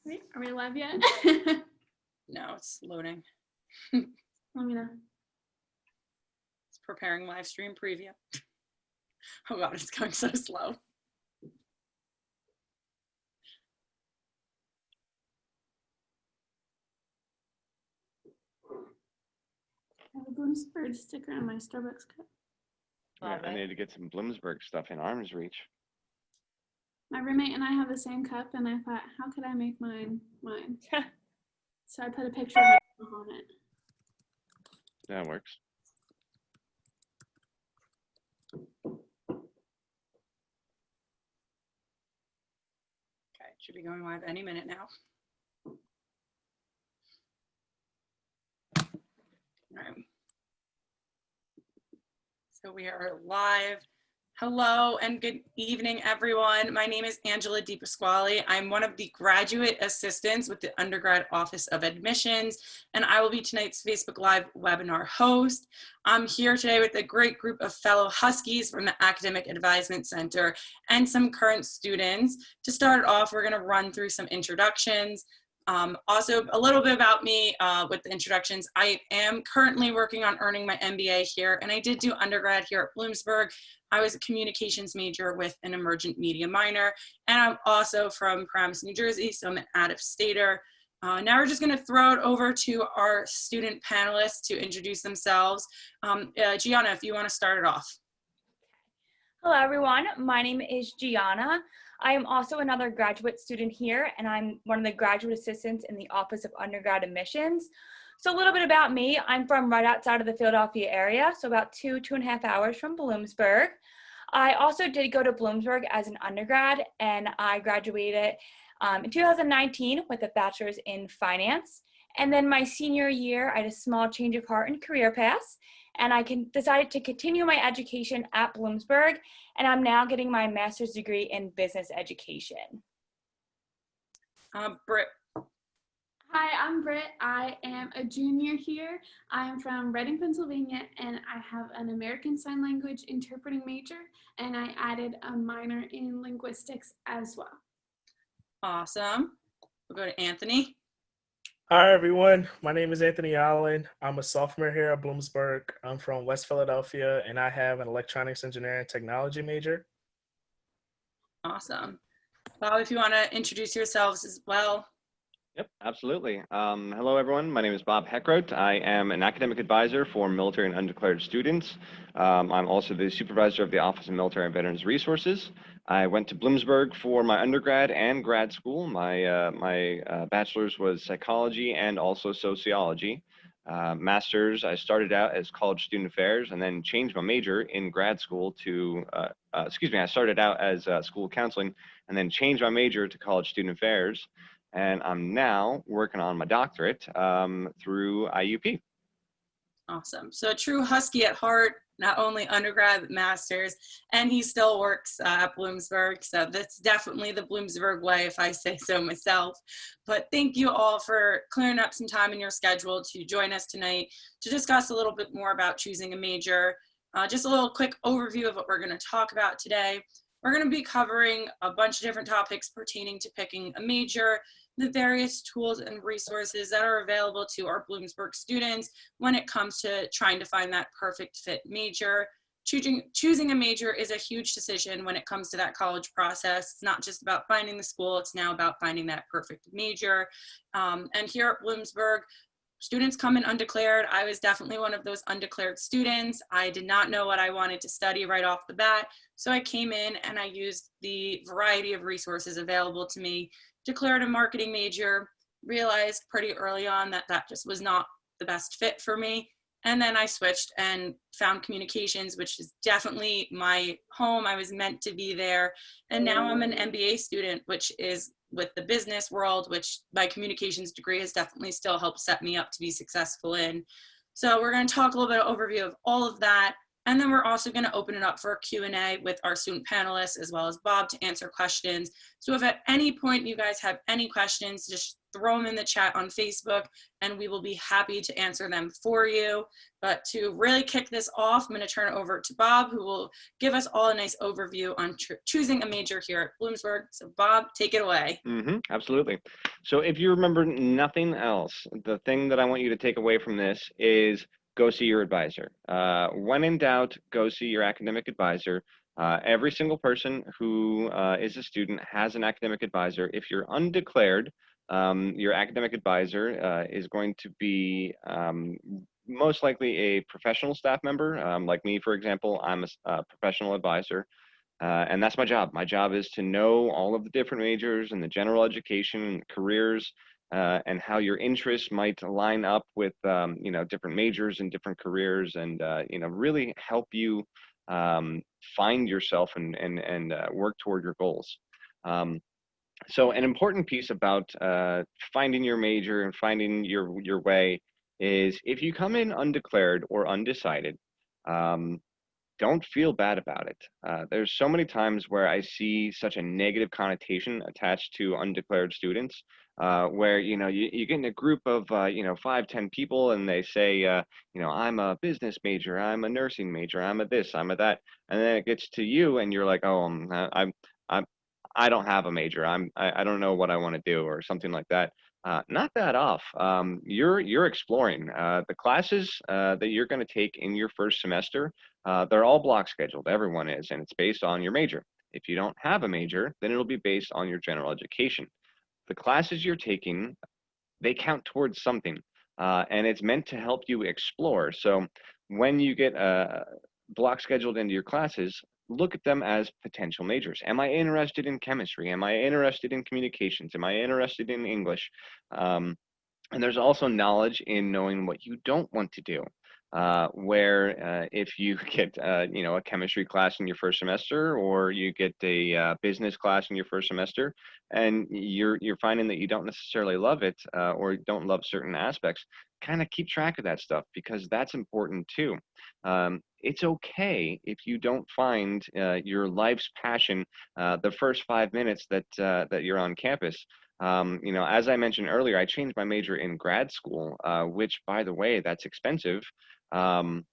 Wait, are we live yet? No, it's loading. Let me know. It's preparing live stream preview. Oh God, it's going so slow. I have a Bloomsburg sticker on my Starbucks cup. Yeah, I need to get some Bloomsburg stuff in arm's reach. My roommate and I have the same cup, and I thought, how could I make mine? So I put a picture of myself on it. That works. Okay, should be going live any minute now. All right. So we are live. Hello and good evening, everyone. My name is Angela DiPasquale. I'm one of the graduate assistants with the Undergrad Office of Admissions, and I will be tonight's Facebook Live webinar host. I'm here today with a great group of fellow Huskies from the Academic Advisement Center and some current students. To start off, we're going to run through some introductions. Also, a little bit about me with the introductions. I am currently working on earning my MBA here, and I did do undergrad here at Bloomsburg. I was a communications major with an emergent media minor, and I'm also from Paramus, New Jersey, so I'm an out-of-stater. Now we're just going to throw it over to our student panelists to introduce themselves. Gianna, if you want to start it off. Hello, everyone. My name is Gianna. I am also another graduate student here, and I'm one of the graduate assistants in the Office of Undergrad Admissions. So a little bit about me. I'm from right outside of the Philadelphia area, so about 2.5 hours from Bloomsburg. I also did go to Bloomsburg as an undergrad, and I graduated in 2019 with a bachelor's in finance. And then my senior year, I had a small change of heart and career paths, and I decided to continue my education at Bloomsburg, and I'm now getting my master's degree in business education. Britt. Hi, I'm Britt. I am a junior here. I am from Reading, Pennsylvania, and I have an American Sign Language interpreting major, and I added a minor in linguistics as well. Awesome. We'll go to Anthony. Hi, everyone. My name is Anthony Allen. I'm a sophomore here at Bloomsburg. I'm from West Philadelphia, and I have an electronics engineering technology major. Awesome. Bob, if you want to introduce yourselves as well. Yep, absolutely. Hello, everyone. My name is Bob Heckroth. I am an academic advisor for military and undeclared students. I'm also the supervisor of the Office of Military and Veterans Resources. I went to Bloomsburg for my undergrad and grad school. My bachelor's was psychology and also sociology. Master's, I started out as college student affairs and then changed my major in grad school to, I started out as school counseling and then changed my major to college student affairs. And I'm now working on my doctorate through IUP. Awesome. So a true Husky at heart, not only undergrad, but master's, and he still works at Bloomsburg. So that's definitely the Bloomsburg way, if I say so myself. But thank you all for clearing up some time in your schedule to join us tonight to discuss a little bit more about choosing a major. Just a little quick overview of what we're going to talk about today. We're going to be covering a bunch of different topics pertaining to picking a major, the various tools and resources that are available to our Bloomsburg students when it comes to trying to find that perfect fit major. Choosing a major is a huge decision when it comes to that college process. It's not just about finding the school, it's now about finding that perfect major. And here at Bloomsburg, students come in undeclared. I was definitely one of those undeclared students. I did not know what I wanted to study right off the bat. So I came in and I used the variety of resources available to me, declared a marketing major, realized pretty early on that that just was not the best fit for me. And then I switched and found communications, which is definitely my home. I was meant to be there. And now I'm an MBA student, which is with the business world, which my communications degree has definitely still helped set me up to be successful in. So we're going to talk a little bit of overview of all of that. And then we're also going to open it up for a Q&A with our student panelists as well as Bob to answer questions. So if at any point you guys have any questions, just throw them in the chat on Facebook and we will be happy to answer them for you. But to really kick this off, I'm going to turn it over to Bob, who will give us all a nice overview on choosing a major here at Bloomsburg. So Bob, take it away. Absolutely. So if you remember nothing else, the thing that I want you to take away from this is go see your advisor. When in doubt, go see your academic advisor. Every single person who is a student has an academic advisor. If you're undeclared, your academic advisor is going to be most likely a professional staff member. Like me, for example, I'm a professional advisor. And that's my job. My job is to know all of the different majors and the general education and careers and how your interests might line up with, different majors and different careers and, really help you find yourself and work toward your goals. So an important piece about finding your major and finding your way is if you come in undeclared or undecided, don't feel bad about it. There's so many times where I see such a negative connotation attached to undeclared students, where you get in a group of 5, 10 people, and they say, I'm a business major, I'm a nursing major, I'm a this, I'm a that, and then it gets to you, and you're like, oh, I'm I don't have a major. I don't know what I want to do or something like that. Knock that off. You're exploring the classes that you're going to take in your first semester. They're all block scheduled. Everyone is, and it's based on your major. If you don't have a major, then it'll be based on your general education. The classes you're taking, they count towards something, and it's meant to help you explore. So when you get block scheduled into your classes, look at them as potential majors. Am I interested in chemistry? Am I interested in communications? Am I interested in English? And there's also knowledge in knowing what you don't want to do. Where if you get a chemistry class in your first semester, or you get a business class in your first semester, and you're finding that you don't necessarily love it or don't love certain aspects, kind of keep track of that stuff because that's important too. It's okay if you don't find your life's passion the first 5 minutes that you're on campus. As I mentioned earlier, I changed my major in grad school, which, by the way, that's expensive. And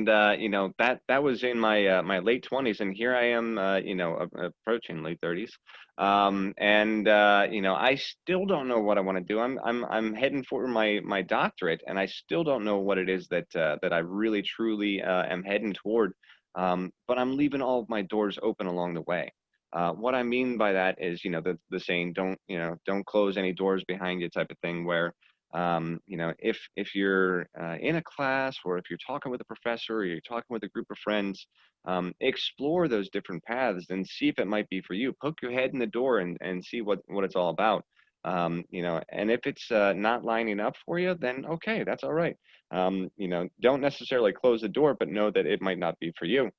that was in my late 20s, and here I am, approaching late 30s. I still don't know what I want to do. I'm heading for my doctorate, and I still don't know what it is that I really truly am heading toward. But I'm leaving all of my doors open along the way. What I mean by that is, the saying, don't close any doors behind you type of thing, where if you're in a class, or if you're talking with a professor, or you're talking with a group of friends, explore those different paths and see if it might be for you. Poke your head in the door and see what it's all about. And if it's not lining up for you, then okay, that's all right. Don't necessarily close the door, but know that it might not be for you.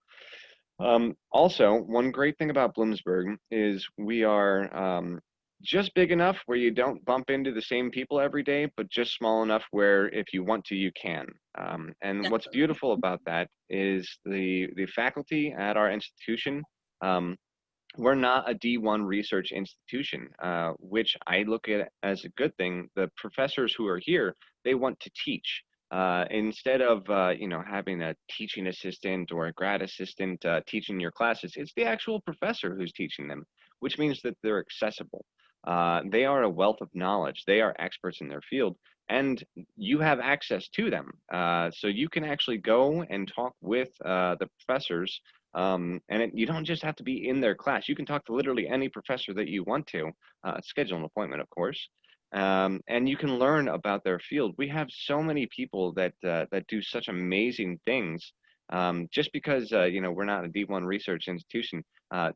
Also, one great thing about Bloomsburg is we are just big enough where you don't bump into the same people every day, but just small enough where if you want to, you can. And what's beautiful about that is the faculty at our institution. We're not a D1 research institution, which I look at as a good thing. The professors who are here, they want to teach. Instead of having a teaching assistant or a grad assistant teaching your classes, it's the actual professor who's teaching them, which means that they're accessible. They are a wealth of knowledge. They are experts in their field, and you have access to them. So you can actually go and talk with the professors, you don't just have to be in their class. You can talk to literally any professor that you want to, schedule an appointment, of course. And you can learn about their field. We have so many people that do such amazing things. Just because we're not a D1 research institution,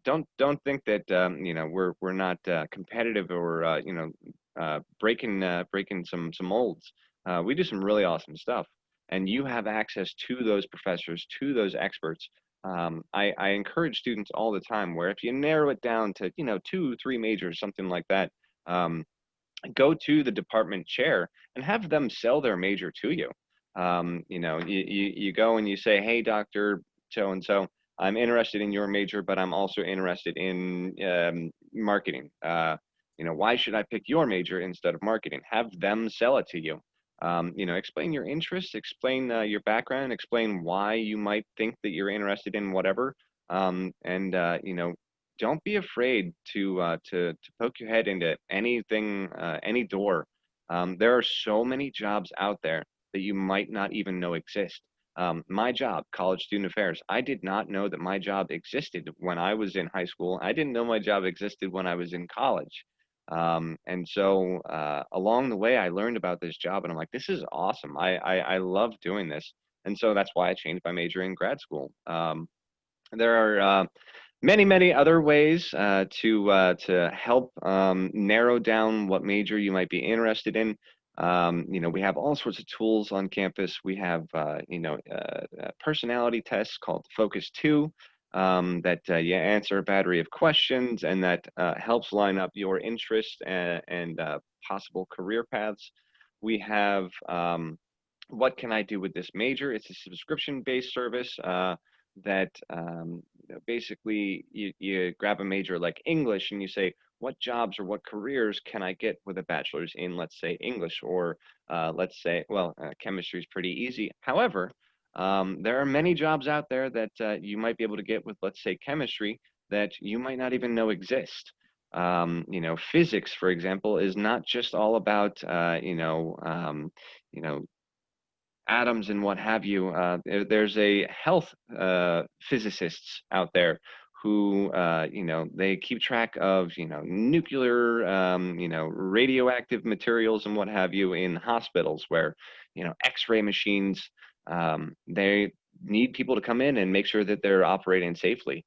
don't think that we're not competitive or breaking some molds. We do some really awesome stuff, and you have access to those professors, to those experts. I encourage students all the time where if you narrow it down to 2, 3 majors, something like that. Go to the department chair and have them sell their major to you. You go and you say, hey, Dr. So-and-so, I'm interested in your major, but I'm also interested in marketing. Why should I pick your major instead of marketing? Have them sell it to you. Explain your interests, explain your background, explain why you might think that you're interested in whatever. Don't be afraid to poke your head into anything, any door. There are so many jobs out there that you might not even know exist. My job, college student affairs, I did not know that my job existed when I was in high school. I didn't know my job existed when I was in college. And so along the way, I learned about this job, and I'm like, this is awesome. I love doing this. And so that's why I changed my major in grad school. There are many, many other ways to help narrow down what major you might be interested in. We have all sorts of tools on campus. We have, personality tests called Focus 2 that you answer a battery of questions, and that helps line up your interests and possible career paths. We have What Can I Do with This Major? It's a subscription-based service that basically you grab a major like English and you say, what jobs or what careers can I get with a bachelor's in, let's say, English, or chemistry is pretty easy. However, there are many jobs out there that you might be able to get with, let's say, chemistry that you might not even know exist. Physics, for example, is not just all about, atoms and what have you. There's a health physicists out there who, they keep track of, nuclear, radioactive materials and what have you in hospitals where, X-ray machines, they need people to come in and make sure that they're operating safely.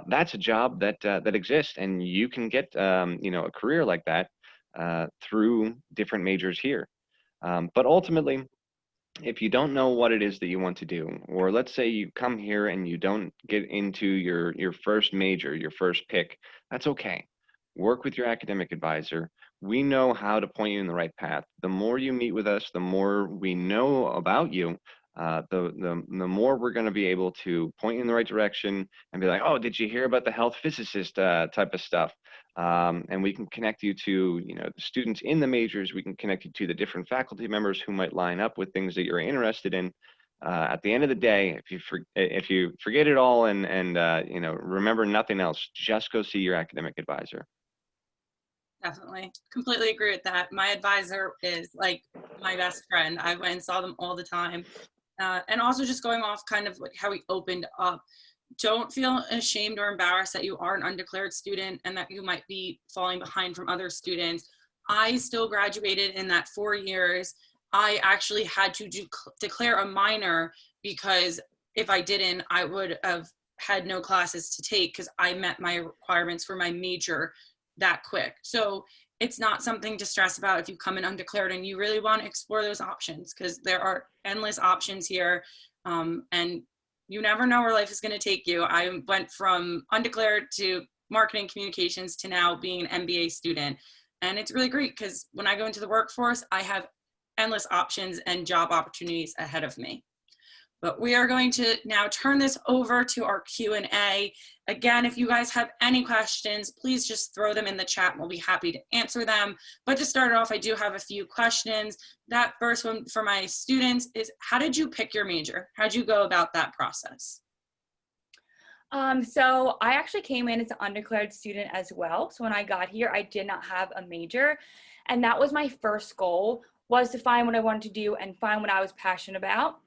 That's a job that exists, and you can get, a career like that through different majors here. But ultimately, if you don't know what it is that you want to do, or let's say you come here and you don't get into your first major, your first pick, that's okay. Work with your academic advisor. We know how to point you in the right path. The more you meet with us, the more we know about you, the more we're going to be able to point you in the right direction and be like, oh, did you hear about the health physicist type of stuff? And we can connect you to, the students in the majors. We can connect you to the different faculty members who might line up with things that you're interested in. At the end of the day, if you forget it all and remember nothing else, just go see your academic advisor. Definitely. Completely agree with that. My advisor is like my best friend. I went and saw them all the time. And also just going off kind of like how we opened up, don't feel ashamed or embarrassed that you are an undeclared student and that you might be falling behind from other students. I still graduated in that 4 years. I actually had to declare a minor, because if I didn't, I would have had no classes to take because I met my requirements for my major that quick. So it's not something to stress about if you come in undeclared and you really want to explore those options, because there are endless options here. And you never know where life is going to take you. I went from undeclared to marketing communications to now being an MBA student. And it's really great because when I go into the workforce, I have endless options and job opportunities ahead of me. But we are going to now turn this over to our Q&A. Again, if you guys have any questions, please just throw them in the chat and we'll be happy to answer them. But to start off, I do have a few questions. That first one for my students is, how did you pick your major? How did you go about that process? So I actually came in as an undeclared student as well. So when I got here, I did not have a major. And that was my first goal, was to find what I wanted to do and find what I was passionate about.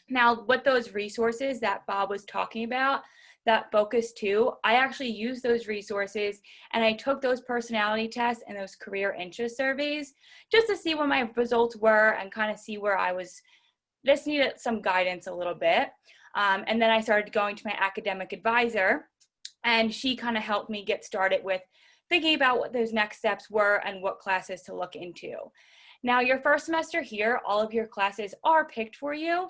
Now, what those resources that Bob was talking about, that Focus 2, I actually used those resources and I took those personality tests and those career interest surveys just to see what my results were and kind of see where I was, just needed some guidance a little bit. And then I started going to my academic advisor, and she kind of helped me get started with thinking about what those next steps were and what classes to look into. Now, your first semester here, all of your classes are picked for you.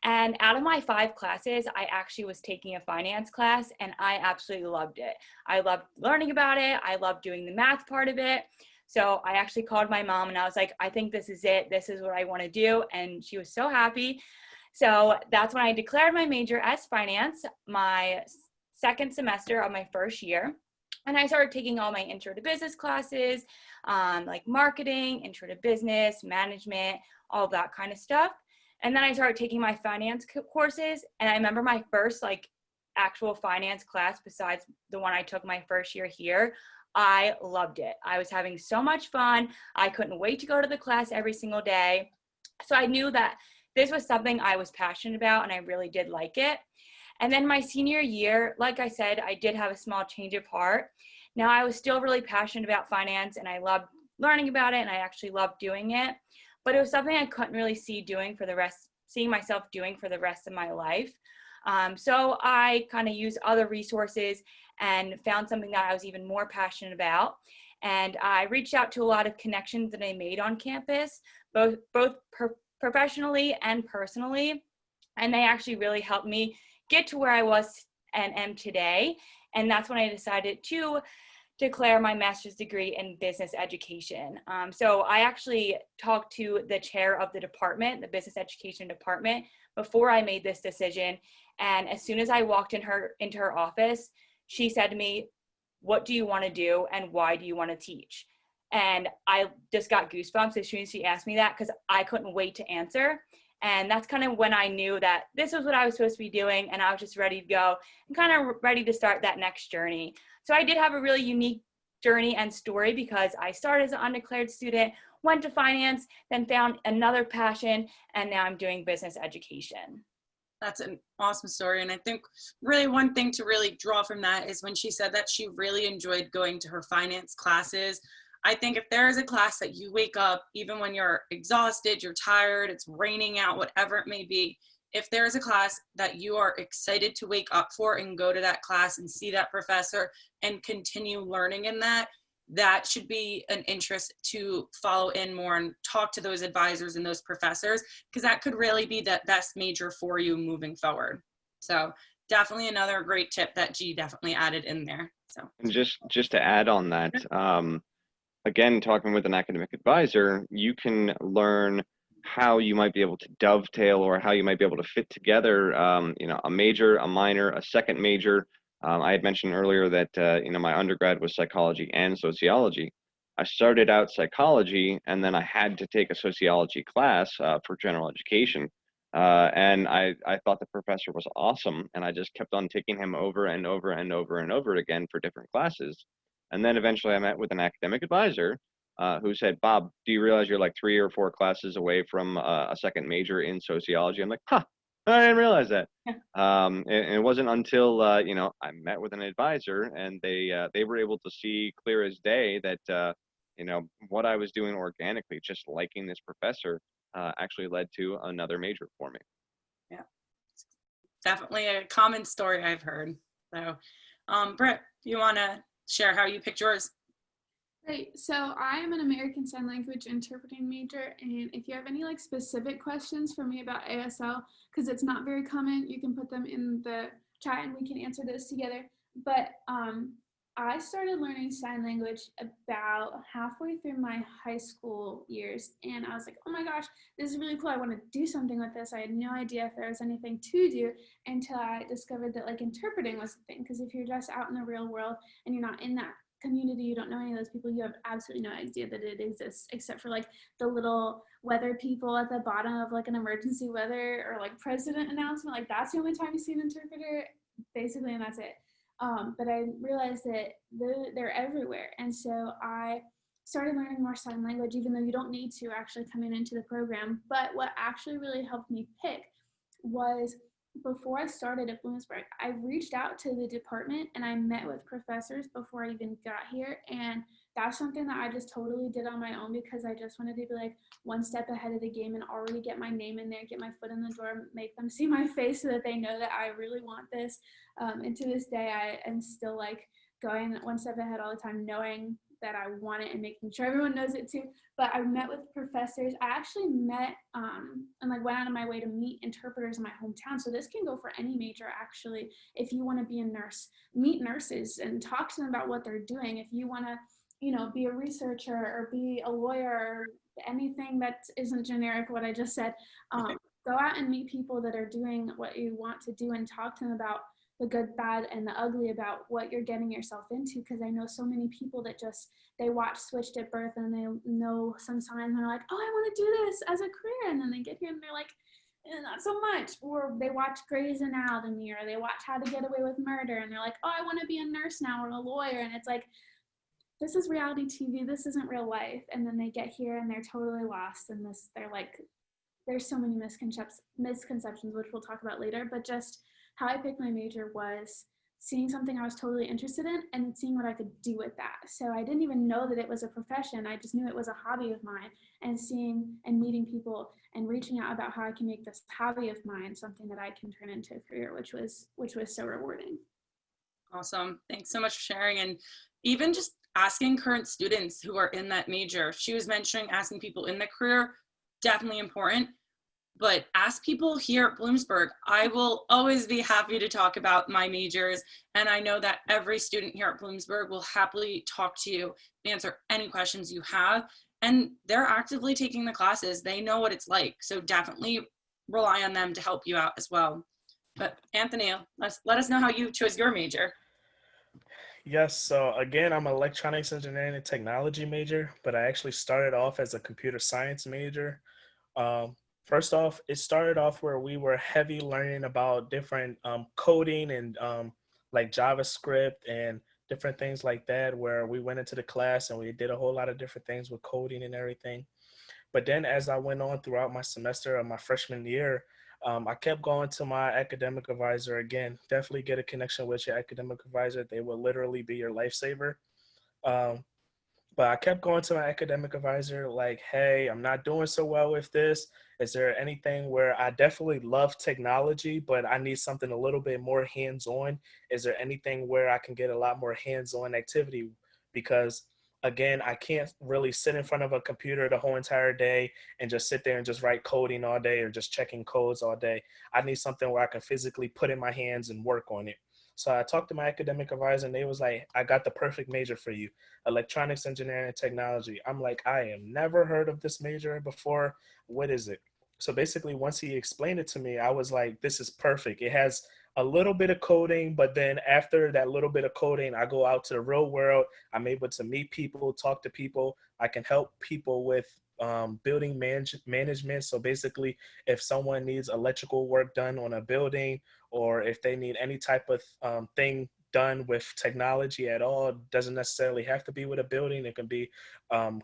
And out of my 5 classes, I actually was taking a finance class, and I absolutely loved it. I loved learning about it. I loved doing the math part of it. So I actually called my mom and I was like, I think this is it. This is what I want to do. And she was so happy. So that's when I declared my major as finance, my second semester of my first year. And I started taking all my intro to business classes, like marketing, intro to business, management, all that kind of stuff. And then I started taking my finance courses. And I remember my first like actual finance class, besides the one I took my first year here, I loved it. I was having so much fun. I couldn't wait to go to the class every single day. So I knew that this was something I was passionate about and I really did like it. And then my senior year, like I said, I did have a small change of heart. Now I was still really passionate about finance and I loved learning about it and I actually loved doing it, but it was something I couldn't really seeing myself doing for the rest of my life. So I kind of used other resources and found something that I was even more passionate about. And I reached out to a lot of connections that I made on campus, both professionally and personally. And they actually really helped me get to where I was and am today. And that's when I decided to declare my master's degree in business education. So I actually talked to the chair of the department, the business education department, before I made this decision. And as soon as I walked into her office, she said to me, "What do you want to do and why do you want to teach?" And I just got goosebumps as soon as she asked me that because I couldn't wait to answer. And that's kind of when I knew that this was what I was supposed to be doing and I was just ready to go and kind of ready to start that next journey. So I did have a really unique journey and story because I started as an undeclared student, went to finance, then found another passion, and now I'm doing business education. That's an awesome story. And I think really one thing to really draw from that is when she said that she really enjoyed going to her finance classes. I think if there is a class that you wake up, even when you're exhausted, you're tired, it's raining out, whatever it may be, if there is a class that you are excited to wake up for and go to that class and see that professor and continue learning in that, that should be an interest to follow in more and talk to those advisors and those professors, because that could really be the best major for you moving forward. So definitely another great tip that G definitely added in there. So, And just to add on that, again, talking with an academic advisor, you can learn how you might be able to dovetail or how you might be able to fit together, a major, a minor, a second major. I had mentioned earlier that, my undergrad was psychology and sociology. I started out psychology and then I had to take a sociology class for general education. And I thought the professor was awesome. And I just kept on taking him over and over and over and over again for different classes. And then eventually I met with an academic advisor who said, "Bob, do you realize you're like 3 or 4 classes away from a second major in sociology?" I'm like, "Huh, I didn't realize that." And it wasn't until, I met with an advisor and they were able to see clear as day that, what I was doing organically, just liking this professor, actually led to another major for me. yeah, definitely a common story I've heard. So, Britt, you want to share how you picked yours? Great. So I am an American Sign Language interpreting major, and if you have any like specific questions for me about ASL, because it's not very common, you can put them in the chat and we can answer those together. But I started learning sign language about halfway through my high school years, and I was like, oh my gosh, this is really cool. I want to do something with this. I had no idea if there was anything to do until I discovered that like interpreting was the thing. Because if you're just out in the real world and you're not in that community, you don't know any of those people, you have absolutely no idea that it exists, except for like the little weather people at the bottom of like an emergency weather or like president announcement. Like that's the only time you see an interpreter, basically, and that's it. But I realized that they're everywhere, and so I started learning more sign language, even though you don't need to actually coming into the program. But what actually really helped me pick was, before I started at Bloomsburg, I reached out to the department and I met with professors before I even got here. And that's something that I just totally did on my own because I just wanted to be like one step ahead of the game and already get my name in there, get my foot in the door, make them see my face so that they know that I really want this. And to this day, I am still like going one step ahead all the time, knowing that I want it and making sure everyone knows it too. But I met with professors. I actually met and like went out of my way to meet interpreters in my hometown. So this can go for any major actually. If you want to be a nurse, meet nurses and talk to them about what they're doing. If you want to, be a researcher or be a lawyer or anything that isn't generic what I just said. Go out and meet people that are doing what you want to do and talk to them about the good, bad, and the ugly about what you're getting yourself into. Because I know so many people that just, they watch Switched at Birth and they know some signs and they're like, oh, I want to do this as a career. And then they get here and they're like, not so much. Or they watch Grey's Anatomy or they watch How to Get Away with Murder and they're like, oh, I want to be a nurse now or a lawyer. And it's like, this is reality TV. This isn't real life. And then they get here and they're totally lost in this. They're like, there's so many misconceptions, which we'll talk about later. But just how I picked my major was seeing something I was totally interested in and seeing what I could do with that. So I didn't even know that it was a profession. I just knew it was a hobby of mine, and seeing and meeting people and reaching out about how I can make this hobby of mine something that I can turn into a career, which was so rewarding. Awesome. Thanks so much for sharing. And even just asking current students who are in that major. She was mentioning asking people in the career, definitely important. But ask people here at Bloomsburg. I will always be happy to talk about my majors. And I know that every student here at Bloomsburg will happily talk to you, answer any questions you have. And they're actively taking the classes. They know what it's like. So definitely rely on them to help you out as well. But Anthony, let us know how you chose your major. Yes, so again, I'm an electronics engineering and technology major, but I actually started off as a computer science major. Um, First off, it started off where we were heavy learning about different coding and like JavaScript and different things like that, where we went into the class and we did a whole lot of different things with coding and everything. But then as I went on throughout my semester of my freshman year, I kept going to my academic advisor again. Definitely get a connection with your academic advisor. They will literally be your lifesaver. Um, but I kept going to my academic advisor like, hey, I'm not doing so well with this. Is there anything where I definitely love technology, but I need something a little bit more hands-on? Is there anything where I can get a lot more hands-on activity? Because again, I can't really sit in front of a computer the whole entire day and just sit there and just write coding all day or just checking codes all day. I need something where I can physically put in my hands and work on it. So I talked to my academic advisor and they was like, I got the perfect major for you, electronics engineering and technology. I'm like, I have never heard of this major before. What is it? So basically, once he explained it to me, I was like, this is perfect. It has a little bit of coding, but then after that little bit of coding, I go out to the real world. I'm able to meet people, talk to people. I can help people with building management. So basically, if someone needs electrical work done on a building, or if they need any type of thing done with technology at all, it doesn't necessarily have to be with a building. It can be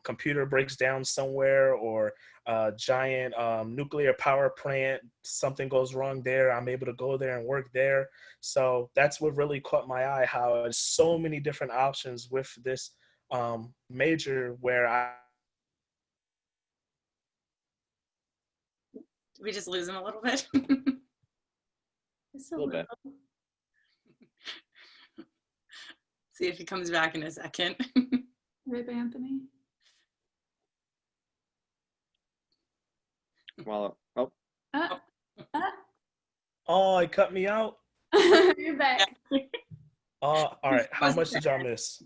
computer breaks down somewhere, or a giant nuclear power plant, something goes wrong there, I'm able to go there and work there. So that's what really caught my eye, how there's so many different options with this major where I Did we just lose him a little bit? Just a little bit. See if he comes back in a second. Rip Anthony. Well, oh, Uh, oh, it cut me out. You're back. All right. How Wasn't much did y'all miss?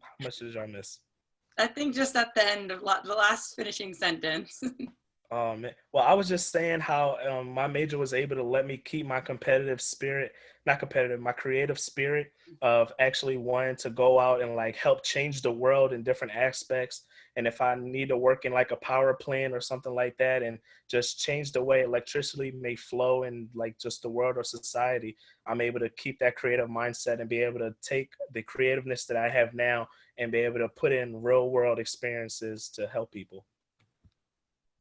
How much did y'all miss? I think just at the end of the last finishing sentence. Man. Well, I was just saying how my major was able to let me keep my competitive spirit, not competitive, my creative spirit of actually wanting to go out and like help change the world in different aspects. And if I need to work in like a power plant or something like that and just change the way electricity may flow in like just the world or society, I'm able to keep that creative mindset and be able to take the creativeness that I have now and be able to put in real world experiences to help people.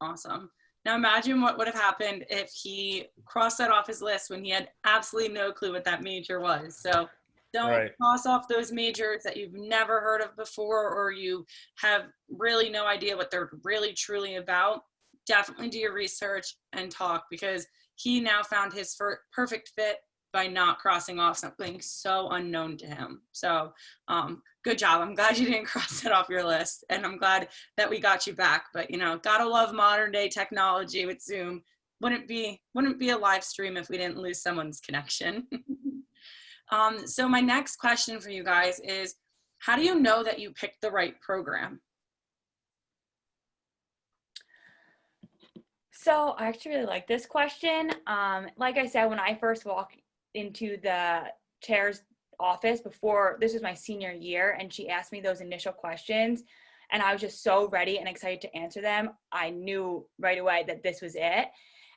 Awesome. Now imagine what would have happened if he crossed that off his list when he had absolutely no clue what that major was. So don't cross off those majors that you've never heard of before, or you have really no idea what they're really truly about. Definitely do your research and talk, because he now found his perfect fit by not crossing off something so unknown to him. So good job. I'm glad you didn't cross it off your list, and I'm glad that we got you back. But gotta love modern day technology with Zoom. Wouldn't be a live stream if we didn't lose someone's connection. So my next question for you guys is, How do you know that you picked the right program? So I actually really like this question. Like I said, when I first walked into the chair's office before, this was my senior year, and she asked me those initial questions, and I was just so ready and excited to answer them. I knew right away that this was it.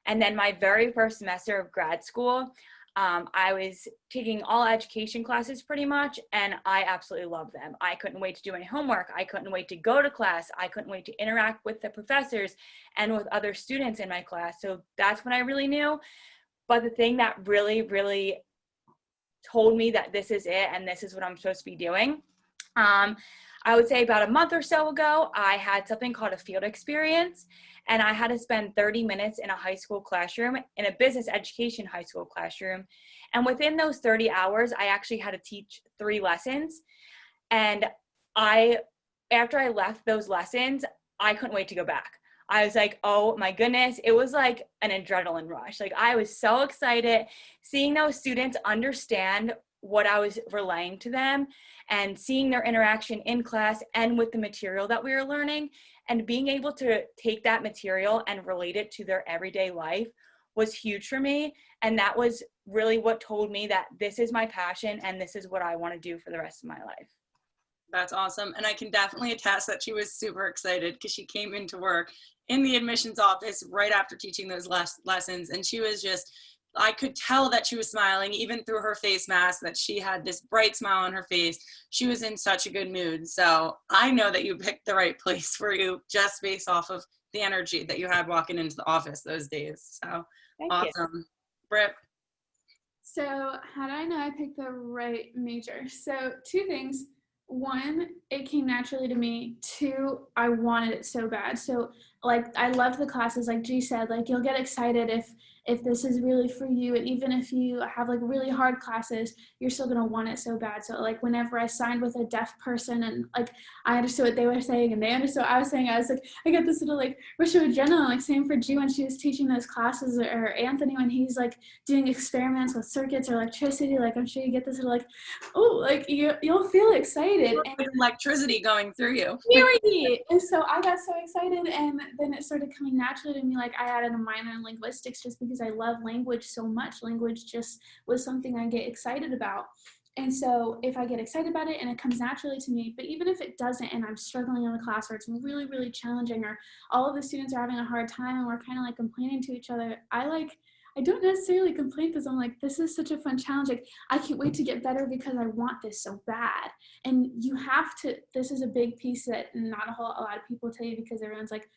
And then my very first semester of grad school, I was taking all education classes pretty much, and I absolutely loved them. I couldn't wait to do any homework. I couldn't wait to go to class. I couldn't wait to interact with the professors and with other students in my class. So that's when I really knew. But the thing that really, really told me that this is it and this is what I'm supposed to be doing, I would say about a month or so ago, I had something called a field experience, and I had to spend 30 minutes in a high school classroom, in a business education high school classroom. And within those 30 hours, I actually had to teach 3 lessons. And after I left those lessons, I couldn't wait to go back. I was like, oh my goodness, it was like an adrenaline rush. Like, I was so excited seeing those students understand what I was relaying to them, and seeing their interaction in class and with the material that we were learning, and being able to take that material and relate it to their everyday life was huge for me. And that was really what told me that this is my passion and this is what I want to do for the rest of my life. That's awesome. And I can definitely attest that she was super excited because she came into work in the admissions office right after teaching those lessons. And she was just, I could tell that she was smiling even through her face mask, that she had this bright smile on her face. She was in such a good mood. So I know that you picked the right place for you just based off of the energy that you had walking into the office those days. So Thank you. awesome. Britt. So how did I know I picked the right major? So 2 things. 1, it came naturally to me. 2, I wanted it so bad. So like, I loved the classes, like G said, like, you'll get excited if this is really for you, and even if you have like really hard classes, you're still gonna want it so bad. So like, whenever I signed with a deaf person, and like, I understood what they were saying and they understood what I was saying, I was like, I got this little like rush of adrenaline. Like, same for G when she was teaching those classes, or Anthony when he's like doing experiments with circuits or electricity. Like, I'm sure you get this little like, oh, like you'll feel excited. And Electricity going through you. period. And so I got so excited, and then it started coming naturally to me. Like, I added a minor in linguistics just because I love language so much. Language just was something I get excited about. And so if I get excited about it and it comes naturally to me, but even if it doesn't and I'm struggling in the class, or it's really, really challenging, or all of the students are having a hard time and we're kind of like complaining to each other, I don't necessarily complain because I'm like, this is such a fun challenge. Like, I can't wait to get better because I want this so bad. And you have to, this is a big piece that not a lot of people tell you, because everyone's like,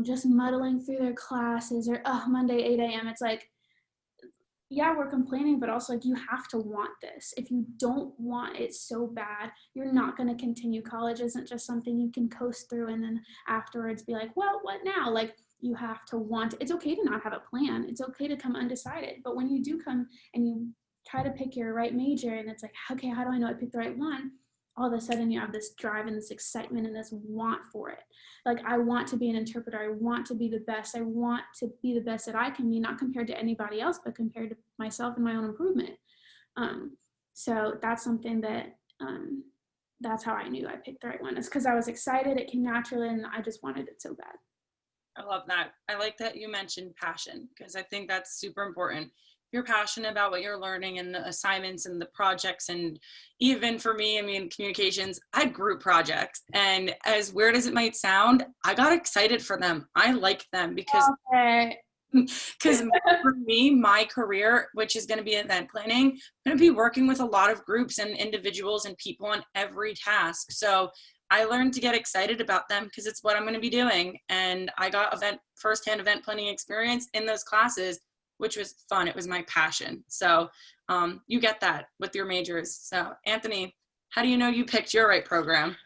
just muddling through their classes, or Monday 8 a.m. It's like, yeah, we're complaining, but also like, you have to want this. If you don't want it so bad, you're not going to continue. College isn't just something you can coast through and then afterwards be like, well, what now? Like, you have to want it. It's okay to not have a plan. It's okay to come undecided. But when you do come and you try to pick your right major, and it's like, okay, how do I know I picked the right one? All of a sudden you have this drive and this excitement and this want for it. Like, I want to be an interpreter. I want to be the best. I want to be the best that I can be, not compared to anybody else, but compared to myself and my own improvement. So that's something that, that's how I knew I picked the right one. It's because I was excited. It came naturally, and I just wanted it so bad. I love that. I like that you mentioned passion, because I think that's super important. If you're passionate about what you're learning and the assignments and the projects, and even for me, I mean, communications, I had group projects, and as weird as it might sound, I got excited for them. I like them because for me, my career, which is going to be event planning, I'm going to be working with a lot of groups and individuals and people on every task. So I learned to get excited about them because it's what I'm going to be doing. And I got firsthand event planning experience in those classes, which was fun. It was my passion. So you get that with your majors. So Anthony, how do you know you picked your right program?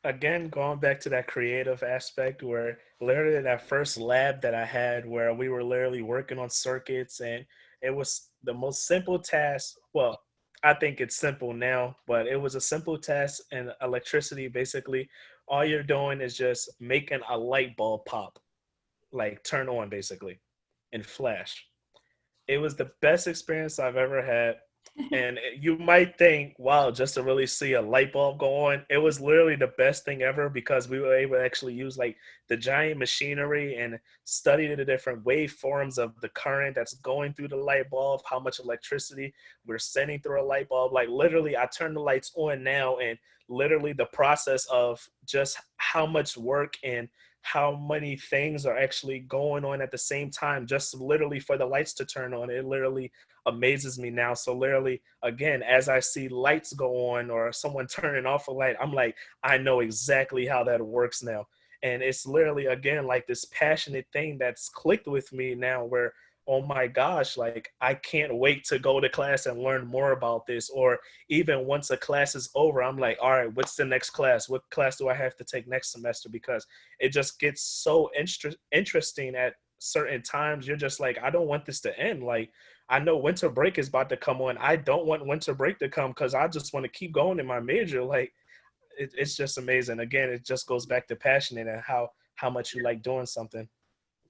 Again, going back to that creative aspect, where literally that first lab that I had, where we were literally working on circuits, and it was the most simple task. Well, I think it's simple now, but it was a simple task in electricity. Basically, all you're doing is just making a light bulb pop, like turn on, basically, and flash. It was the best experience I've ever had. And you might think, wow, just to really see a light bulb go on, it was literally the best thing ever because we were able to actually use like the giant machinery and study the different waveforms of the current that's going through the light bulb, how much electricity we're sending through a light bulb. Like literally, I turn the lights on now, and literally the process of just how much work and how many things are actually going on at the same time, just literally for the lights to turn on. It literally amazes me now. So literally, again, as I see lights go on or someone turning off a light, I'm like, I know exactly how that works now. And it's literally, again, like this passionate thing that's clicked with me now where, oh my gosh, like I can't wait to go to class and learn more about this. Or even once a class is over, I'm like, all right, what's the next class? What class do I have to take next semester? Because it just gets so interesting at certain times. You're just like, I don't want this to end. Like, I know winter break is about to come on. I don't want winter break to come because I just want to keep going in my major. Like, it's just amazing. Again, it just goes back to passionate and how much you like doing something.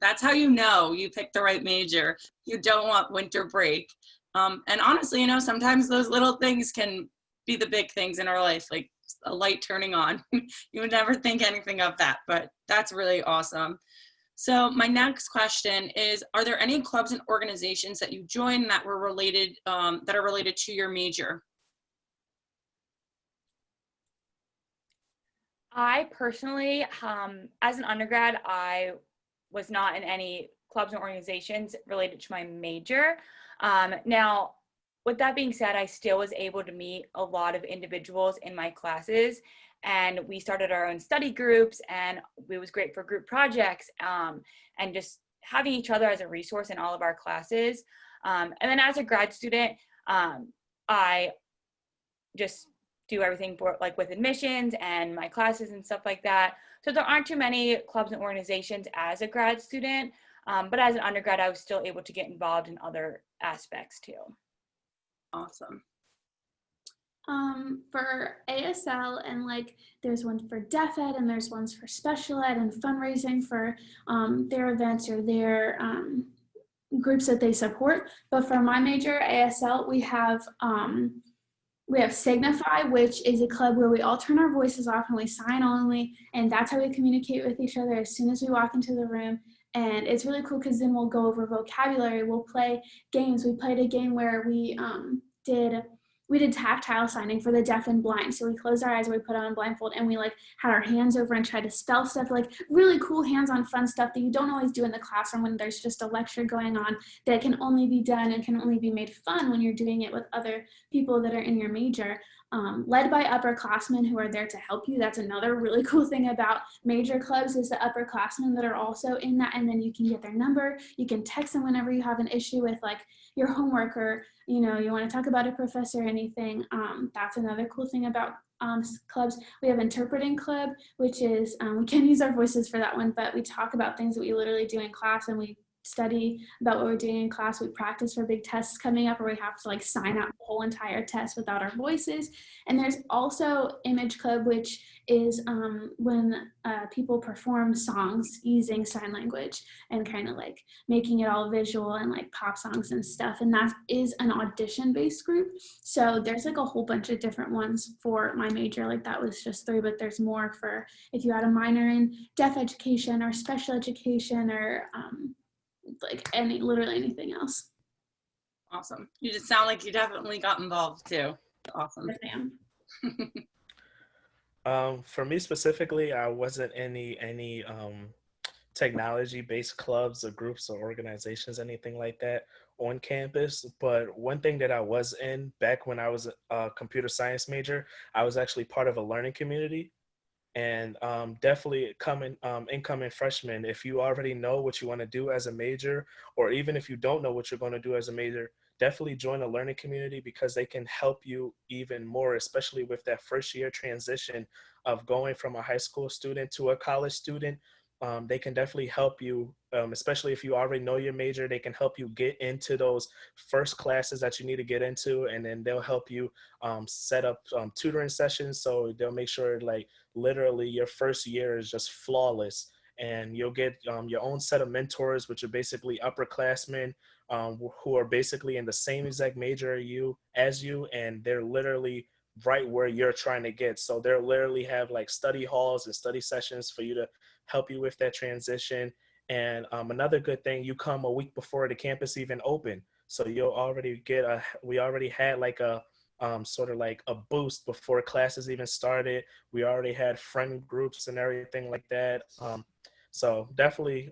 That's how you know you picked the right major. You don't want winter break. And honestly, sometimes those little things can be the big things in our life, like a light turning on. You would never think anything of that, but that's really awesome. So my next question is, are there any clubs and organizations that you joined that were related, that are related to your major? I personally, as an undergrad, I was not in any clubs and organizations related to my major. Now, with that being said, I still was able to meet a lot of individuals in my classes, and we started our own study groups, and it was great for group projects, and just having each other as a resource in all of our classes. And then as a grad student, I just do everything for like with admissions and my classes and stuff like that. So there aren't too many clubs and organizations as a grad student, but as an undergrad, I was still able to get involved in other aspects too. Awesome. For ASL and like there's one for deaf ed and there's ones for special ed and fundraising for their events or their groups that they support. But for my major, ASL, we have Signify, which is a club where we all turn our voices off and we sign only, and that's how we communicate with each other as soon as we walk into the room. And it's really cool because then we'll go over vocabulary, we'll play games. We played a game where we did tactile signing for the deaf and blind. So we closed our eyes, we put on a blindfold, and we like had our hands over and tried to spell stuff, like really cool hands-on fun stuff that you don't always do in the classroom when there's just a lecture going on, that can only be done and can only be made fun when you're doing it with other people that are in your major. Led by upperclassmen who are there to help you. That's another really cool thing about major clubs is the upperclassmen that are also in that, and then you can get their number. You can text them whenever you have an issue with like your homework or you want to talk about a professor or anything. That's another cool thing about clubs. We have interpreting club, which is we can use our voices for that one, but we talk about things that we literally do in class, and we study about what we're doing in class. We practice for big tests coming up where we have to like sign out the whole entire test without our voices. And there's also image club, which is when people perform songs using sign language and kind of like making it all visual and like pop songs and stuff. And that is an audition based group. So there's like a whole bunch of different ones for my major. Like that was just 3, but there's more for if you had a minor in deaf education or special education or like literally anything else. Awesome. You just sound like you definitely got involved too. Awesome. Yes, ma'am. For me specifically, I wasn't in any technology-based clubs or groups or organizations, anything like that on campus. But one thing that I was in back when I was a computer science major, I was actually part of a learning community. And definitely incoming freshmen, if you already know what you want to do as a major, or even if you don't know what you're going to do as a major, definitely join a learning community because they can help you even more, especially with that first year transition of going from a high school student to a college student. They can definitely help you, especially if you already know your major. They can help you get into those first classes that you need to get into, and then they'll help you set up tutoring sessions. So they'll make sure like literally your first year is just flawless, and you'll get your own set of mentors, which are basically upperclassmen who are basically in the same exact major as you, and they're literally right where you're trying to get. So they'll literally have like study halls and study sessions for you to help you with that transition. And another good thing, you come a week before the campus even open, so you'll already get a. We already had like a sort of like a boost before classes even started. We already had friend groups and everything like that. So definitely,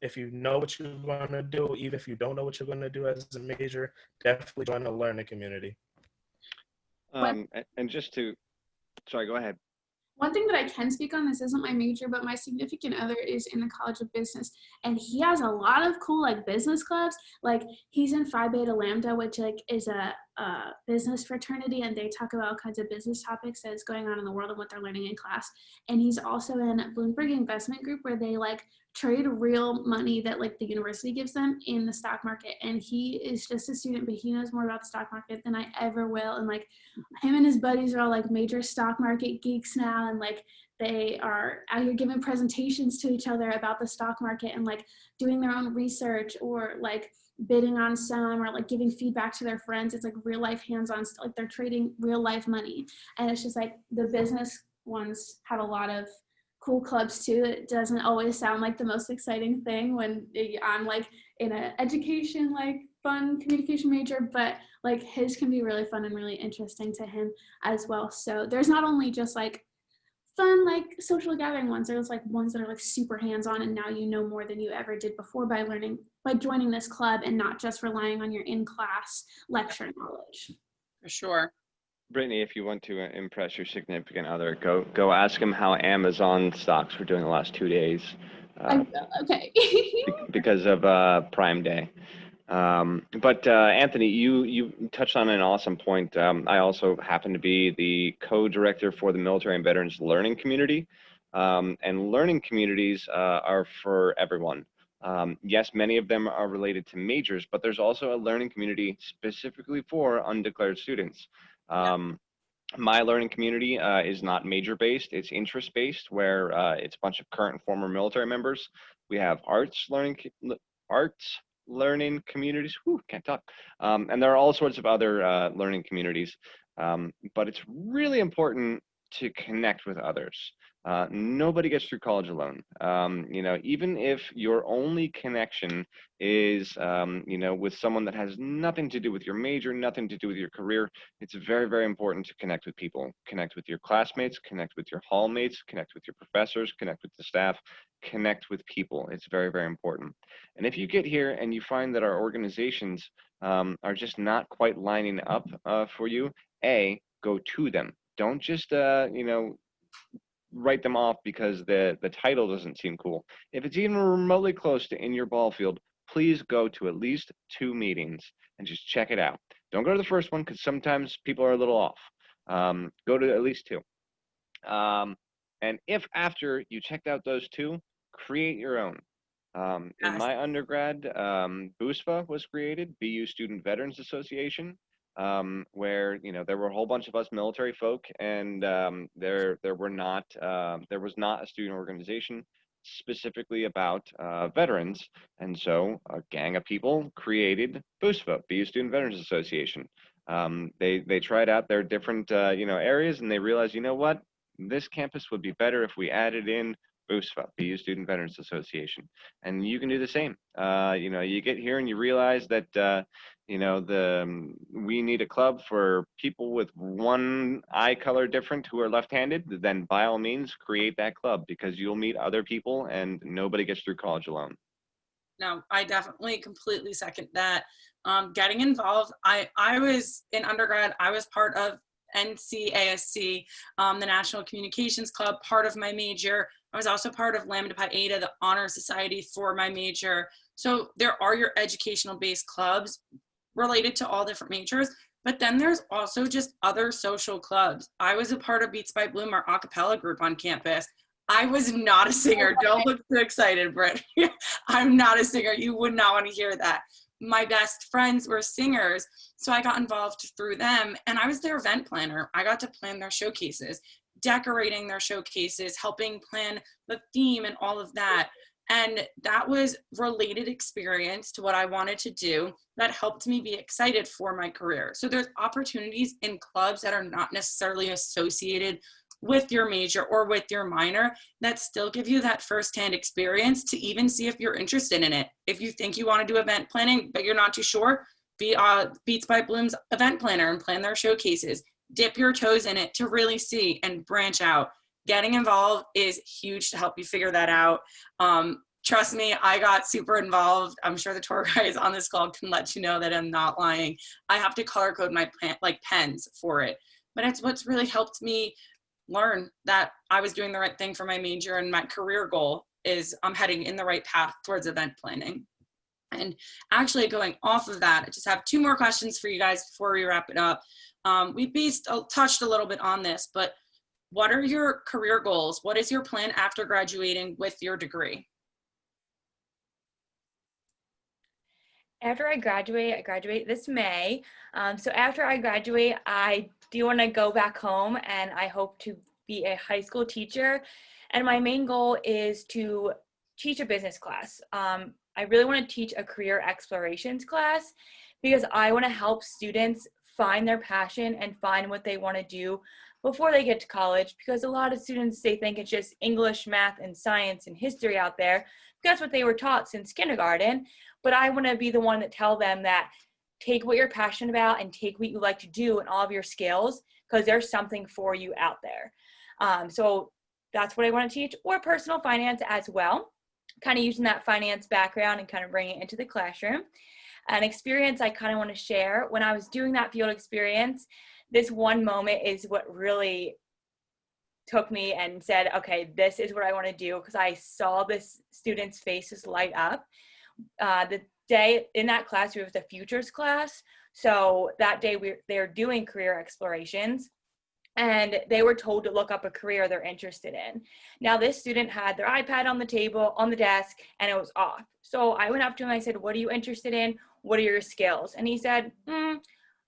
if you know what you're going to do, even if you don't know what you're going to do as a major, definitely join the learning community. And just to, sorry, go ahead. One thing that I can speak on, this isn't my major, but my significant other is in the College of Business, and he has a lot of cool like business clubs. Like he's in Phi Beta Lambda, which like is a business fraternity, and they talk about all kinds of business topics that's going on in the world and what they're learning in class. And he's also in Bloomberg Investment Group, where they like trade real money that like the university gives them in the stock market. And he is just a student, but he knows more about the stock market than I ever will. And like him and his buddies are all like major stock market geeks now, and like they are out here giving presentations to each other about the stock market and like doing their own research or like bidding on some or like giving feedback to their friends. It's like real life hands-on, like they're trading real life money. And it's just like the business ones have a lot of cool clubs too. It doesn't always sound like the most exciting thing when I'm like in an education like fun communication major, but like his can be really fun and really interesting to him as well. So there's not only just like fun like social gathering ones, there's like ones that are like super hands-on, and now you know more than you ever did before by joining this club and not just relying on your in-class lecture knowledge. For sure. Brittany, if you want to impress your significant other, go ask him how Amazon stocks were doing the last 2 days. Okay. Because of Prime Day. But Anthony, you touched on an awesome point. I also happen to be the co-director for the Military and Veterans Learning Community. And learning communities are for everyone. Yes, many of them are related to majors, but there's also a learning community specifically for undeclared students. My learning community is not major-based, it's interest-based, where it's a bunch of current and former military members. We have arts learning communities, can't talk. And there are all sorts of other learning communities. But it's really important to connect with others. Nobody gets through college alone. Even if your only connection is, with someone that has nothing to do with your major, nothing to do with your career, it's very, very important to connect with people. Connect with your classmates, connect with your hallmates, connect with your professors, connect with the staff, connect with people. It's very, very important. And if you get here and you find that our organizations are just not quite lining up for you, go to them. Don't just, write them off because the title doesn't seem cool. If it's even remotely close to in your ball field, please go to at least 2 meetings and just check it out. Don't go to the first one because sometimes people are a little off. Go to at least 2. And if after you checked out those 2, create your own. In my undergrad, BUSFA was created, BU Student Veterans Association. Where there were a whole bunch of us military folk, and there was not a student organization specifically about veterans, and so a gang of people created BUSFA, BU Student Veterans Association. They tried out their different areas, and they realized, what, this campus would be better if we added in BUSFA, BU Student Veterans Association, and you can do the same. You get here and you realize that we need a club for people with one eye color different who are left-handed. Then by all means create that club, because you'll meet other people and nobody gets through college alone. No, I definitely completely second that. Getting involved, I was in undergrad, I was part of NCASC, the National Communications Club, part of my major. I was also part of Lambda Pi Eta, the Honor Society, for my major. So there are your educational based clubs related to all different majors, but then there's also just other social clubs. I was a part of Beats by Bloom, our a cappella group on campus. I was not a singer. Don't look so excited, Britt. I'm not a singer. You would not want to hear that. My best friends were singers, so I got involved through them, and I was their event planner. I got to plan their showcases, decorating their showcases, helping plan the theme and all of that. And that was related experience to what I wanted to do that helped me be excited for my career. So there's opportunities in clubs that are not necessarily associated with your major or with your minor that still give you that firsthand experience to even see if you're interested in it. If you think you want to do event planning, but you're not too sure, be Beats by Bloom's event planner and plan their showcases. Dip your toes in it to really see and branch out. Getting involved is huge to help you figure that out. Trust me, I got super involved. I'm sure the tour guides on this call can let you know that I'm not lying. I have to color code my pens for it. But it's what's really helped me learn that I was doing the right thing for my major, and my career goal is I'm heading in the right path towards event planning. And actually, going off of that, I just have 2 more questions for you guys before we wrap it up. We've touched a little bit on this, but what are your career goals? What is your plan after graduating with your degree? After I graduate this May. So after I graduate, I do want to go back home, and I hope to be a high school teacher. And my main goal is to teach a business class. I really want to teach a career explorations class because I want to help students find their passion and find what they want to do before they get to college, because a lot of students, they think it's just English, math, and science and history out there. That's what they were taught since kindergarten. But I want to be the one that tell them that take what you're passionate about and take what you like to do and all of your skills, because there's something for you out there. So that's what I want to teach, or personal finance as well, kind of using that finance background and kind of bringing it into the classroom. An experience I kind of want to share, when I was doing that field experience, this one moment is what really took me and said, okay, this is what I want to do, because I saw this student's faces light up. The day in that class, we was the futures class. So that day they were doing career explorations, and they were told to look up a career they're interested in. Now this student had their iPad on the table, on the desk, and it was off. So I went up to him, I said, what are you interested in? What are your skills? And he said,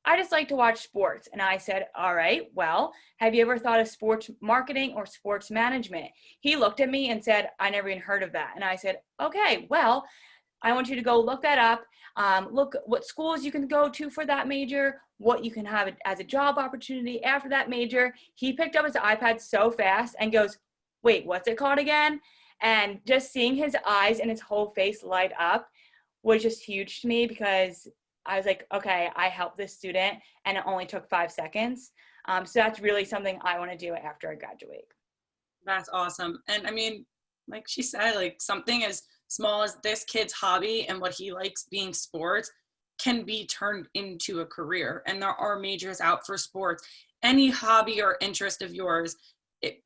I just like to watch sports. And I said, all right, well, have you ever thought of sports marketing or sports management? He looked at me and said, I never even heard of that. And I said, okay, well, I want you to go look that up. Look what schools you can go to for that major, what you can have as a job opportunity after that major. He picked up his iPad so fast and goes, wait, what's it called again? And just seeing his eyes and his whole face light up was just huge to me, because I was like, okay, I helped this student, and it only took 5 seconds. So that's really something I want to do after I graduate. That's awesome. And I mean, like she said, like something as small as this kid's hobby and what he likes being sports can be turned into a career. And there are majors out for sports. Any hobby or interest of yours,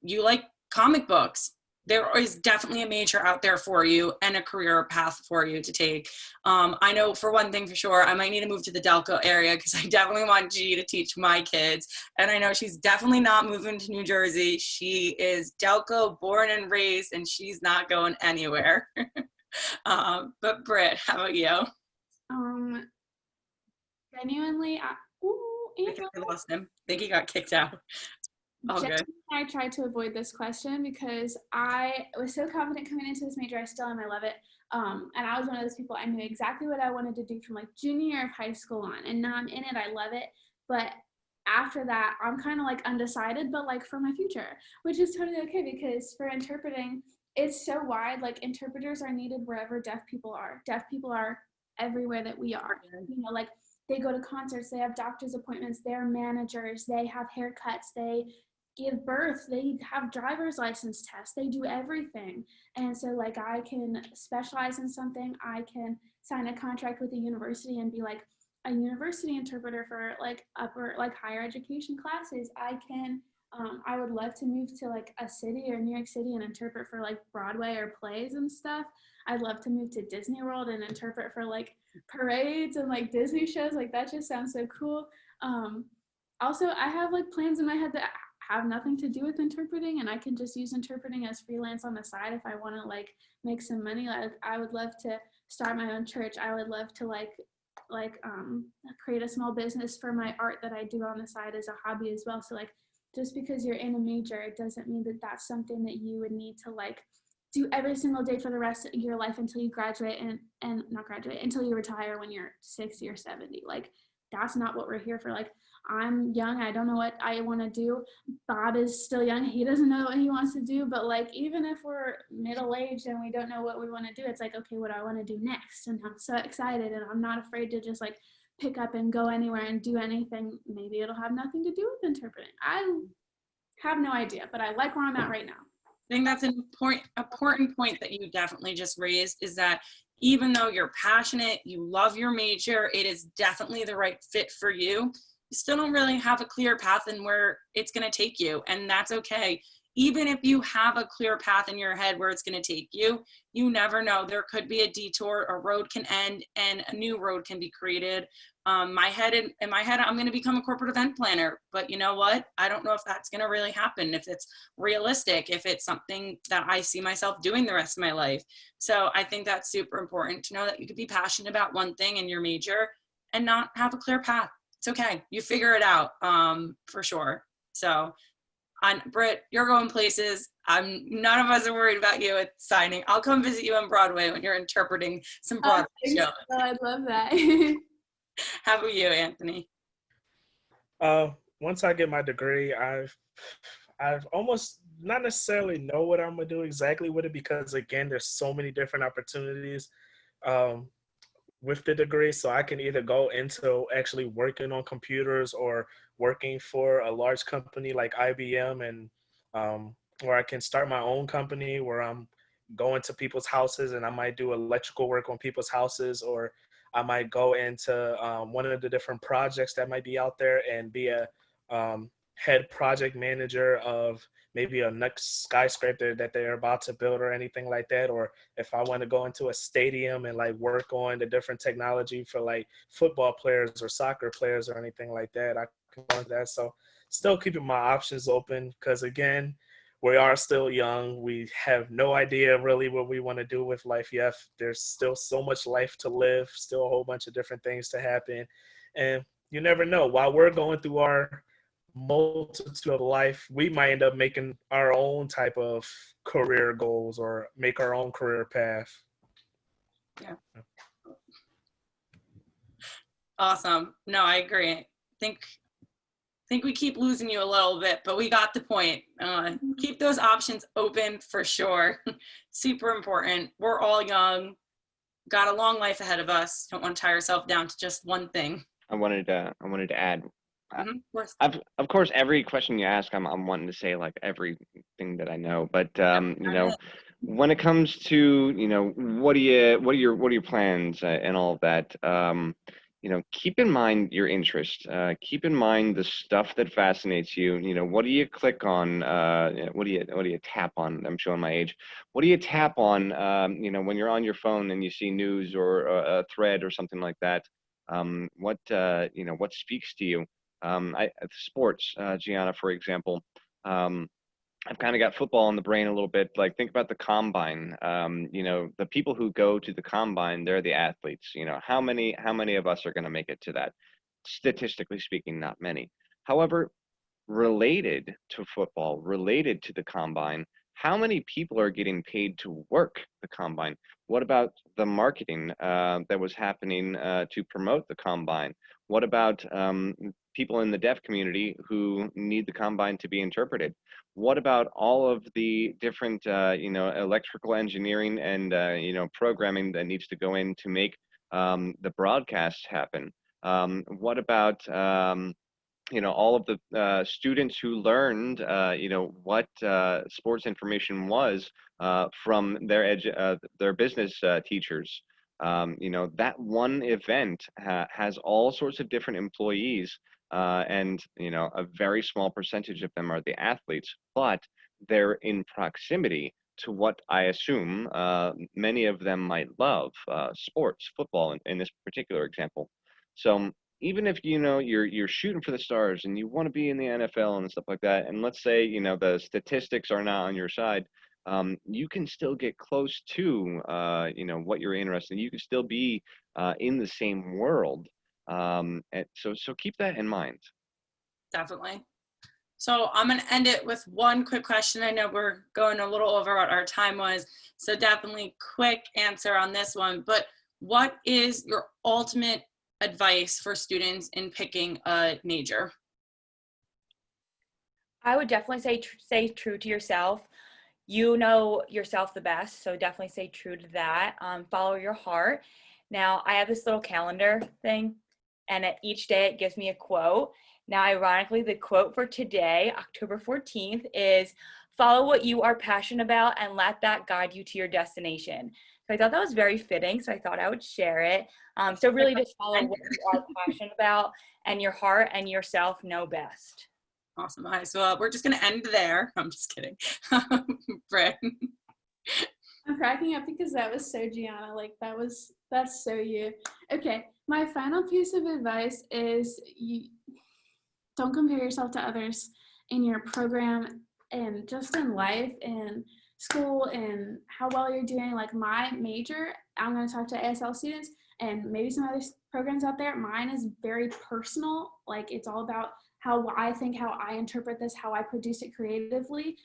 you like comic books, there is definitely a major out there for you and a career path for you to take. I know for one thing for sure, I might need to move to the Delco area, because I definitely want G to teach my kids. And I know she's definitely not moving to New Jersey. She is Delco born and raised, and she's not going anywhere. But Britt, how about you? Genuinely, I think we lost him. I think he got kicked out. All good. I tried to avoid this question because I was so confident coming into this major. I still am. I love it. And I was one of those people, I knew exactly what I wanted to do from like junior year of high school on. And now I'm in it. I love it. But after that, I'm kind of like undecided, but like for my future, which is totally okay, because for interpreting, it's so wide. Like interpreters are needed wherever deaf people are. Deaf people are everywhere that we are. You know, like they go to concerts, they have doctor's appointments, they're managers, they have haircuts, they give birth, they have driver's license tests, they do everything. And so like I can specialize in something, I can sign a contract with a university and be like a university interpreter for like upper, like higher education classes. I would love to move to like a city or New York City and interpret for like Broadway or plays and stuff. I'd love to move to Disney World and interpret for like parades and like Disney shows. Like that just sounds so cool. Also, I have like plans in my head that have nothing to do with interpreting, and I can just use interpreting as freelance on the side if I want to like make some money. Like I would love to start my own church. I would love to create a small business for my art that I do on the side as a hobby as well. So like just because you're in a major, it doesn't mean that that's something that you would need to like do every single day for the rest of your life until you graduate and not graduate until you retire when you're 60 or 70. Like, that's not what we're here for. Like, I'm young, I don't know what I want to do. Bob is still young, he doesn't know what he wants to do. But like, even if we're middle-aged and we don't know what we want to do, it's like, okay, what do I want to do next? And I'm so excited, and I'm not afraid to just like pick up and go anywhere and do anything. Maybe it'll have nothing to do with interpreting. I have no idea, but I like where I'm at right now. I think that's an important point that you definitely just raised, is that even though you're passionate, you love your major, it is definitely the right fit for you. You still don't really have a clear path in where it's going to take you, and that's okay. Even if you have a clear path in your head where it's going to take you, you never know. There could be a detour, a road can end, and a new road can be created. In my head, I'm going to become a corporate event planner, but you know what? I don't know if that's going to really happen, if it's realistic, if it's something that I see myself doing the rest of my life. So I think that's super important to know that you could be passionate about one thing in your major and not have a clear path. It's okay. You figure it out, for sure. So, Britt, you're going places. None of us are worried about you at signing. I'll come visit you on Broadway when you're interpreting some Broadway shows. Oh, I love that. How about you, Anthony? Once I get my degree, I've almost not necessarily know what I'm gonna do exactly with it, because again, there's so many different opportunities um, with the degree. So I can either go into actually working on computers or working for a large company like IBM, and or I can start my own company where I'm going to people's houses and I might do electrical work on people's houses, or I might go into one of the different projects that might be out there and be a head project manager of maybe a next skyscraper that they're about to build or anything like that. Or if I want to go into a stadium and like work on the different technology for like football players or soccer players or anything like that, I can go into that. So still keeping my options open, because again, we are still young. We have no idea really what we want to do with life yet. There's still so much life to live, still a whole bunch of different things to happen. And you never know. While we're going through our multitude of life, we might end up making our own type of career goals or make our own career path. Yeah. Awesome. No, I agree. I think we keep losing you a little bit, but we got the point. Keep those options open for sure. Super important. We're all young, got a long life ahead of us. Don't want to tie yourself down to just one thing. I wanted to add. Mm-hmm. Of course, every question you ask, I'm wanting to say like everything that I know. But you know, when it comes to, you know, what are your plans and all of that, you know, keep in mind your interest. Keep in mind the stuff that fascinates you. You know, what do you click on? What do you tap on? I'm showing my age. What do you tap on? You know, when you're on your phone and you see news or a thread or something like that. What you know, what speaks to you? Sports, Gianna, for example. I've kind of got football in the brain a little bit. Like, think about the combine. You know, the people who go to the combine, they're the athletes. You know, how many of us are going to make it to that? Statistically speaking, not many. However, related to football, related to the combine, how many people are getting paid to work the combine? What about the marketing that was happening to promote the combine? What about people in the deaf community who need the combine to be interpreted? What about all of the different, you know, electrical engineering and, you know, programming that needs to go in to make the broadcasts happen? What about you know, all of the students who learned, you know, what sports information was from their business teachers. You know, that one event has all sorts of different employees, and you know, a very small percentage of them are the athletes, but they're in proximity to what I assume many of them might love, sports, football, in this particular example. So even if, you know, you're shooting for the stars and you want to be in the NFL and stuff like that, and let's say, you know, the statistics are not on your side, you can still get close to you know, what you're interested in. You can still be in the same world, and so keep that in mind. Definitely. So I'm going to end it with one quick question. I know we're going a little over what our time was, so definitely quick answer on this one. But what is your ultimate advice for students in picking a major? I would definitely say stay true to yourself. You know yourself the best, so definitely stay true to that. Follow your heart. Now, I have this little calendar thing, and at each day it gives me a quote. Now, ironically, the quote for today, October 14th, is follow what you are passionate about and let that guide you to your destination. So I thought that was very fitting, so I thought I would share it. So really just follow what you are passionate about, and your heart and yourself know best. Awesome. All right, so we're just going to end there. I'm just kidding. Britt. I'm cracking up because that was so Gianna. Like that's so you. Okay, my final piece of advice is you don't compare yourself to others in your program and just in life and school and how well you're doing. Like my major, I'm going to talk to ASL students and maybe some other programs out there. Mine is very personal. Like it's all about how I think, how I interpret this, how I produce it creatively.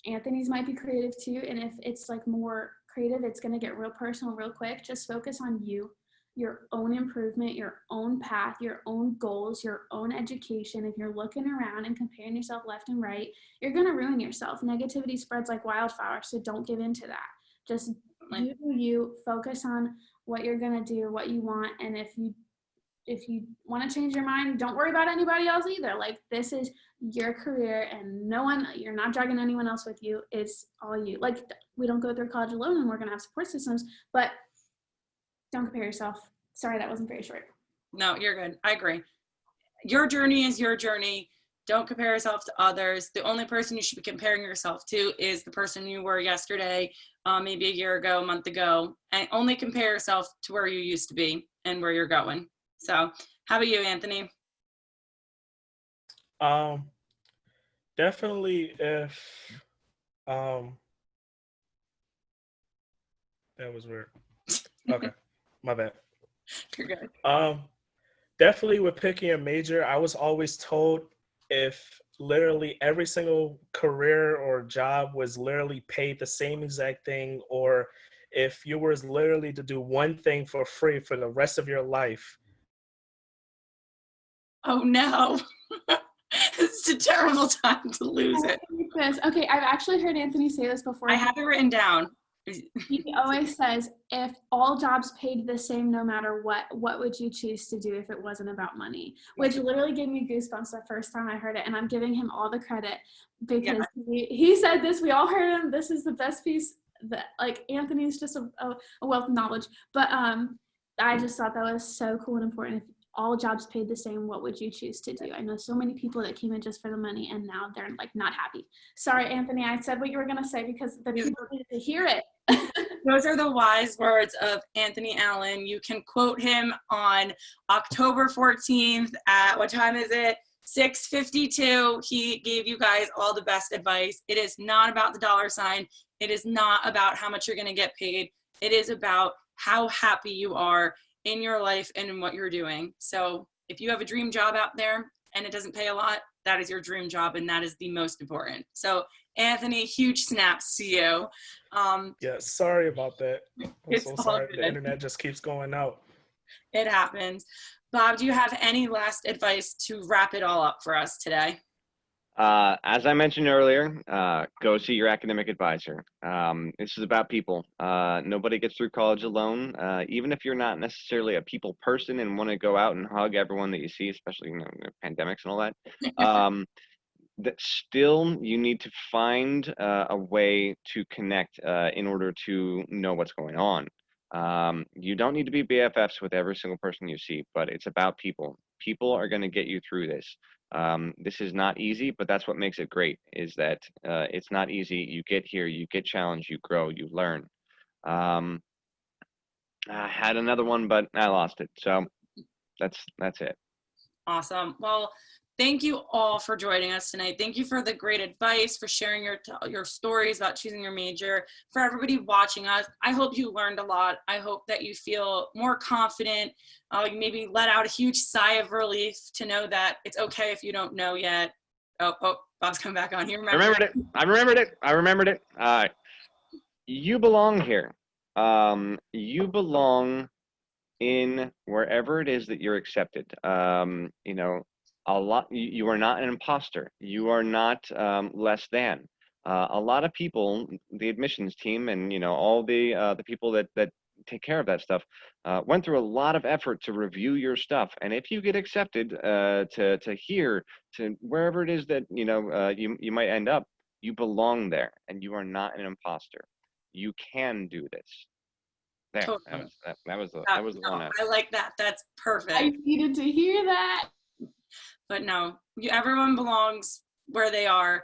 Anthony's might be creative too. And if it's like more creative, it's going to get real personal real quick. Just focus on you, your own improvement, your own path, your own goals, your own education. If you're looking around and comparing yourself left and right, you're going to ruin yourself. Negativity spreads like wildfire. So don't give in to that. Just do you, focus on what you're going to do, what you want. And if you want to change your mind, don't worry about anybody else either. Like this is your career and no one, you're not dragging anyone else with you. It's all you. Like we don't go through college alone and we're going to have support systems, but don't compare yourself. Sorry, that wasn't very short. No, you're good. I agree. Your journey is your journey. Don't compare yourself to others. The only person you should be comparing yourself to is the person you were yesterday, maybe a year ago, a month ago, and only compare yourself to where you used to be and where you're going. So how about you, Anthony? Definitely if that was weird. Okay, my bad. You're good. Definitely with picking a major, I was always told if literally every single career or job was literally paid the same exact thing, or if you were literally to do one thing for free for the rest of your life. Oh no. It's a terrible time to lose it. Okay, I've actually heard Anthony say this before. I have it written down. He always says, if all jobs paid the same no matter what would you choose to do if it wasn't about money? Which literally gave me goosebumps the first time I heard it, and I'm giving him all the credit because he said this, we all heard him, this is the best piece, that like Anthony's just a wealth of knowledge, but I just thought that was so cool and important. If all jobs paid the same, what would you choose to do? I know so many people that came in just for the money and now they're like not happy. Sorry, Anthony, I said what you were going to say because the people needed to hear it. Those are the wise words of Anthony Allen. You can quote him on October 14th at, what time is it? 6:52. He gave you guys all the best advice. It is not about the dollar sign. It is not about how much you're going to get paid. It is about how happy you are in your life and in what you're doing. So if you have a dream job out there and it doesn't pay a lot, that is your dream job and that is the most important. So Anthony, huge snaps to you. Yeah, sorry about that. I'm so sorry. Good. The internet just keeps going out. It happens. Bob, do you have any last advice to wrap it all up for us today? As I mentioned earlier, go see your academic advisor. This is about people. Nobody gets through college alone. Even if you're not necessarily a people person and want to go out and hug everyone that you see, especially pandemics and all that, that still you need to find a way to connect in order to know what's going on. You don't need to be BFFs with every single person you see, but it's about people. People are going to get you through this. This is not easy, but that's what makes it great, is that it's not easy. You get here, you get challenged, you grow, you learn. I had another one, but I lost it. So that's it. Awesome. Well, thank you all for joining us tonight. Thank you for the great advice, for sharing your stories about choosing your major. For everybody watching us, I hope you learned a lot. I hope that you feel more confident. Maybe let out a huge sigh of relief to know that it's okay if you don't know yet. Bob's come back on. He I remembered it. I remembered it. You belong here. You belong in wherever it is that you're accepted. You know, you are not an imposter. You are not less than. A lot of people, the admissions team, and you know all the people that take care of that stuff, went through a lot of effort to review your stuff. And if you get accepted to here, to wherever it is that you might end up, you belong there, and you are not an imposter. You can do this. There, Totally. that was the No, one F. I like that. That's I perfect. needed to hear that. But no, everyone belongs where they are.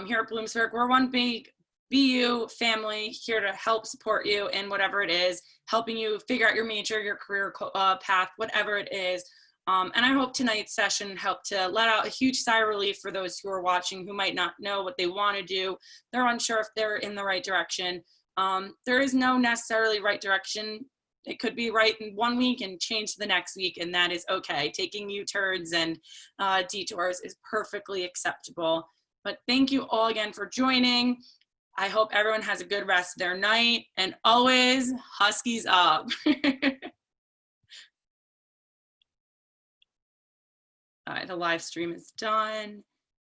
Here at Bloomsburg, we're one big BU family here to help support you in whatever it is, helping you figure out your major, your career path, whatever it is. And I hope tonight's session helped to let out a huge sigh of relief for those who are watching who might not know what they want to do. They're unsure if they're in the right direction. There is no necessarily right direction. It could be right in 1 week and change the next week, and that is okay. Taking U-turns and detours is perfectly acceptable. But thank you all again for joining. I hope everyone has a good rest of their night, and always Huskies up. All right, the live stream is done.